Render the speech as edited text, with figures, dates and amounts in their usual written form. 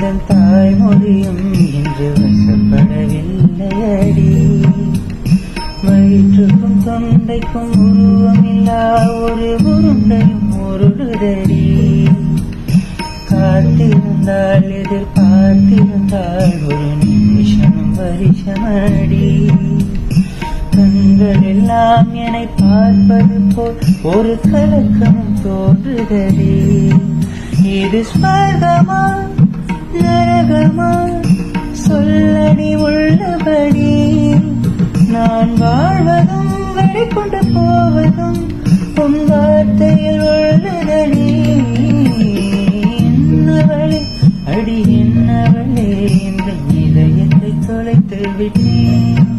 எந்தன் தாய்மொழியும் இன்று வசப்படவில்லையடி. வயிற்றுக்கும் தொண்டைக்கும் உருவமில்லா ஒரு உருண்டையும் உருளுதடி. காத்திருந்தால் எதிர்பார்த்திருந்தால் ஒரு நிமிஷமும் வருஷமடி. கண்கள் எல்லாம் என்னை பார்ப்பது போல் ஒரு கலக்கமும் தோன்றுதடி. இது ஸ்வர்கமா நரகமா சொல்லடி உள்ளபடி. நான் வாழ்வதும் வெளிக்கொண்டு போவதும் உன் வார்த்தையில் உள்ளதடி. என்னவளே அடி என்னவளே இந்த இதயத்தை தொலைத்து விட்டேன்.